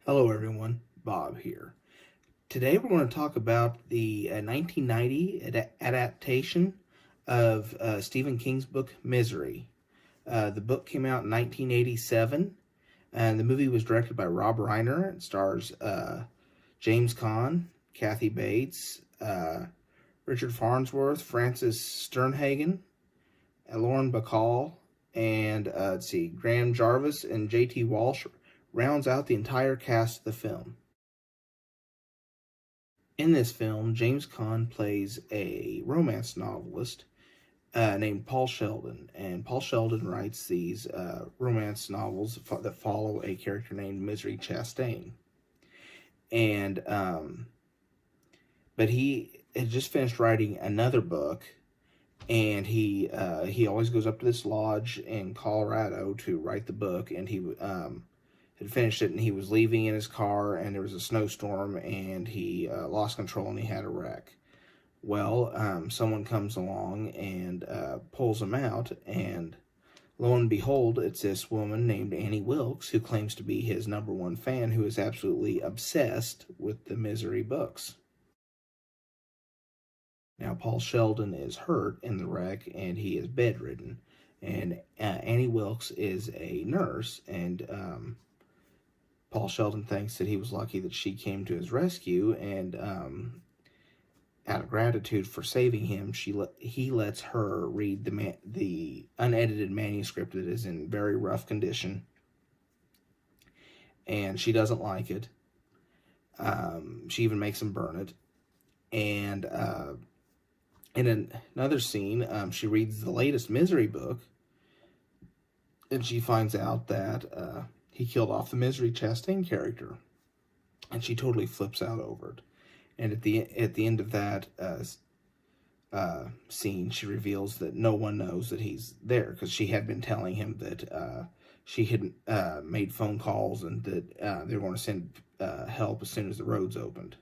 Hello everyone, Bob here. Today we're going to talk about the 1990 adaptation of Stephen King's book Misery. The book came out in 1987, and the movie was directed by Rob Reiner. It stars James Caan, Kathy Bates, Richard Farnsworth, Francis Sternhagen, Lauren Bacall, and Graham Jarvis and J.T. Walsh rounds out the entire cast of the film. In this film, James Caan plays a romance novelist named Paul Sheldon, and Paul Sheldon writes these romance novels that follow a character named Misery Chastain. And but he had just finished writing another book, and he always goes up to this lodge in Colorado to write the book, and he had finished it, and he was leaving in his car, and there was a snowstorm, and he lost control, and he had a wreck. Well, someone comes along and pulls him out, and lo and behold, it's this woman named Annie Wilkes who claims to be his #1 fan, who is absolutely obsessed with the Misery books. Now, Paul Sheldon is hurt in the wreck, and he is bedridden, and Annie Wilkes is a nurse, and Paul Sheldon thinks that he was lucky that she came to his rescue, and out of gratitude for saving him, he lets her read the unedited manuscript that is in very rough condition, and she doesn't like it. She even makes him burn it, and in another scene, she reads the latest Misery book, and she finds out that he killed off the Misery Chastain character, and she totally flips out over it. And at the end of that scene, she reveals that no one knows that he's there, because she had been telling him that she had made phone calls, and that they were going to send help as soon as the roads opened.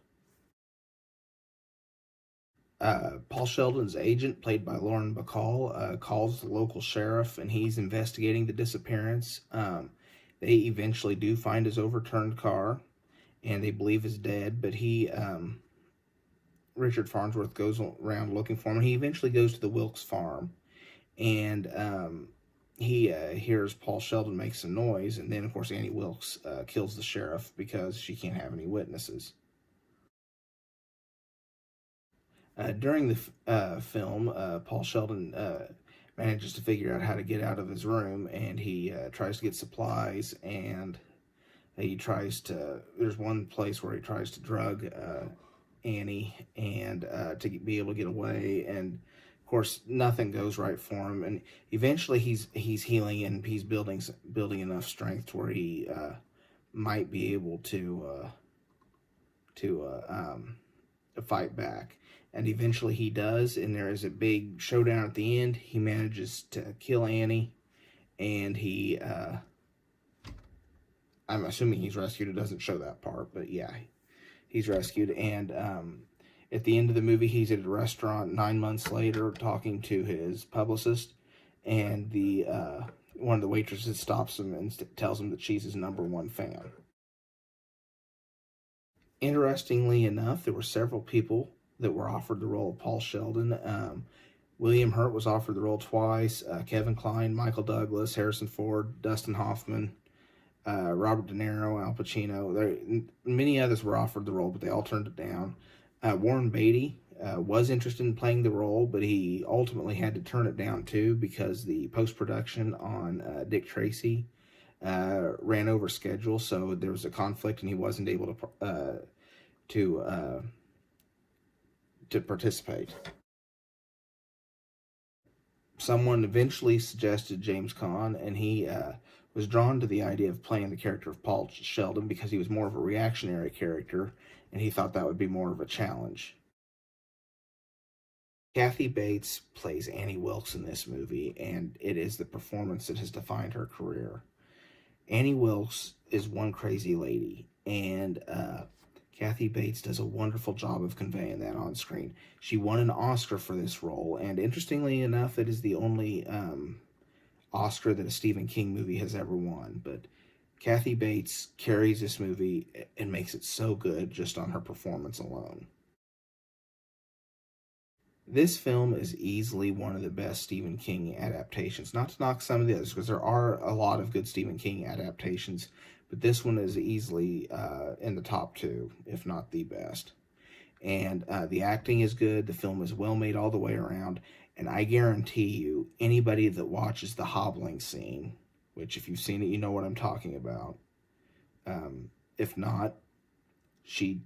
Paul Sheldon's agent, played by Lauren Bacall, calls the local sheriff, and he's investigating the disappearance. They eventually do find his overturned car, and they believe he's dead, but Richard Farnsworth goes around looking for him. He eventually goes to the Wilkes farm, and he hears Paul Sheldon make some noise, and then, of course, Annie Wilkes kills the sheriff because she can't have any witnesses. During the film, Paul Sheldon manages to figure out how to get out of his room, and he tries to get supplies, and there's one place where he tries to drug Annie, and to be able to get away, and of course nothing goes right for him, and eventually he's healing, and he's building enough strength to where he might be able to fight back. And eventually he does, and there is a big showdown at the end. He manages to kill Annie, and I'm assuming he's rescued. It doesn't show that part, but yeah, he's rescued. And at the end of the movie, he's at a restaurant 9 months later talking to his publicist, and one of the waitresses stops him and tells him that she's his #1 fan. Interestingly enough, there were several people that were offered the role of Paul Sheldon. William Hurt was offered the role twice. Kevin Kline, Michael Douglas, Harrison Ford, Dustin Hoffman, Robert De Niro, Al Pacino. Many others were offered the role, but they all turned it down. Warren Beatty was interested in playing the role, but he ultimately had to turn it down too, because the post-production on Dick Tracy ran over schedule, so there was a conflict, and he wasn't able to participate. Someone eventually suggested James Caan, and he was drawn to the idea of playing the character of Paul Sheldon because he was more of a reactionary character, and he thought that would be more of a challenge. Kathy Bates plays Annie Wilkes in this movie, and it is the performance that has defined her career. Annie Wilkes is one crazy lady, and Kathy Bates does a wonderful job of conveying that on screen. She won an Oscar for this role, and interestingly enough, it is the only Oscar that a Stephen King movie has ever won. But Kathy Bates carries this movie and makes it so good just on her performance alone. This film is easily one of the best Stephen King adaptations. Not to knock some of the others, because there are a lot of good Stephen King adaptations, but this one is easily in the top two, if not the best. And the acting is good. The film is well made all the way around. And I guarantee you, anybody that watches the hobbling scene, which if you've seen it, you know what I'm talking about. If not, she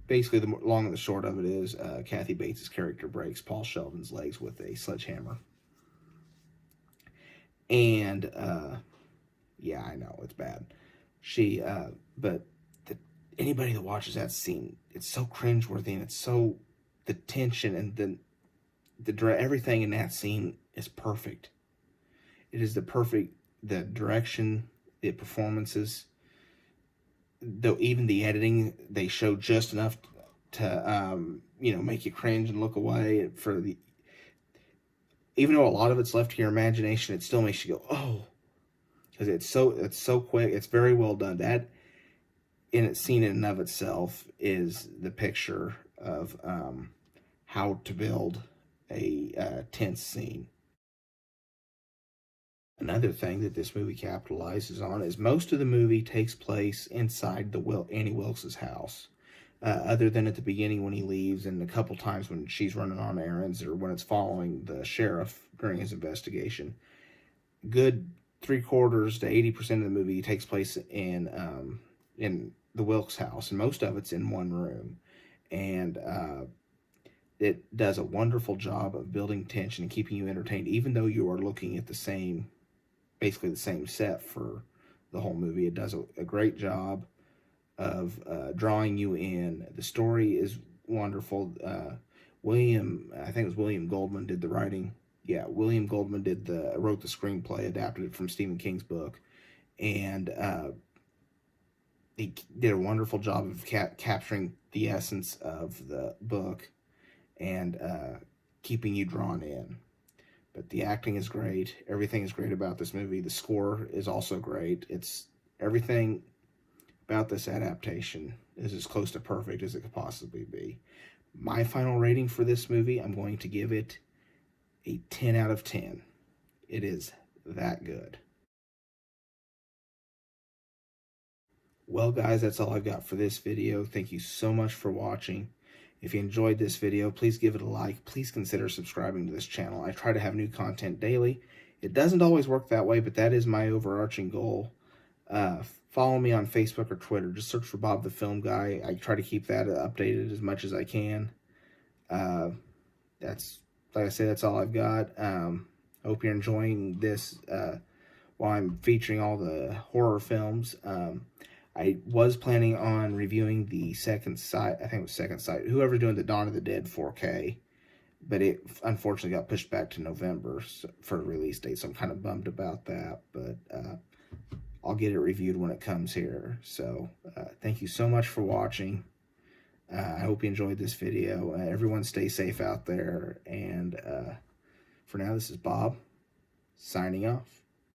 basically, the long and the short of it is Kathy Bates' character breaks Paul Sheldon's legs with a sledgehammer. And yeah, I know it's bad. But anybody that watches that scene, it's so cringeworthy, and it's so, the tension and the everything in that scene is perfect. It is the direction, the performances, though even the editing, they show just enough to make you cringe and look away. Even though a lot of it's left to your imagination, it still makes you go, oh, because it's so quick. It's very well done. That in its scene in and of itself is the picture of how to build a tense scene. Another thing that this movie capitalizes on is most of the movie takes place inside Annie Wilkes' house. Other than at the beginning when he leaves, and a couple times when she's running on errands, or when it's following the sheriff during his investigation. Good 3/4 to 80% of the movie takes place in the Wilkes house, and most of it's in one room. And it does a wonderful job of building tension and keeping you entertained, even though you are looking at basically the same set for the whole movie. It does a great job of drawing you in. The story is wonderful. I think it was William Goldman did the writing. Yeah, William Goldman wrote the screenplay, adapted it from Stephen King's book, and he did a wonderful job of capturing the essence of the book and keeping you drawn in. But the acting is great. Everything is great about this movie. The score is also great. It's everything about this adaptation is as close to perfect as it could possibly be. My final rating for this movie, I'm going to give it a 10 out of 10. It is that good. Well, guys, that's all I've got for this video. Thank you so much for watching. If you enjoyed this video, please give it a like. Please consider subscribing to this channel. I try to have new content daily. It doesn't always work that way, but that is my overarching goal. Follow me on Facebook or Twitter. Just search for Bob the Film Guy. I try to keep that updated as much as I can. That's, like I said, that's all I've got. I hope you're enjoying this while I'm featuring all the horror films. I was planning on reviewing the Second Sight, I think it was Second Sight, whoever's doing the Dawn of the Dead 4K, but it unfortunately got pushed back to November for a release date, so I'm kind of bummed about that, but I'll get it reviewed when it comes here. So thank you so much for watching. I hope you enjoyed this video. Everyone stay safe out there, and for now, this is Bob, signing off.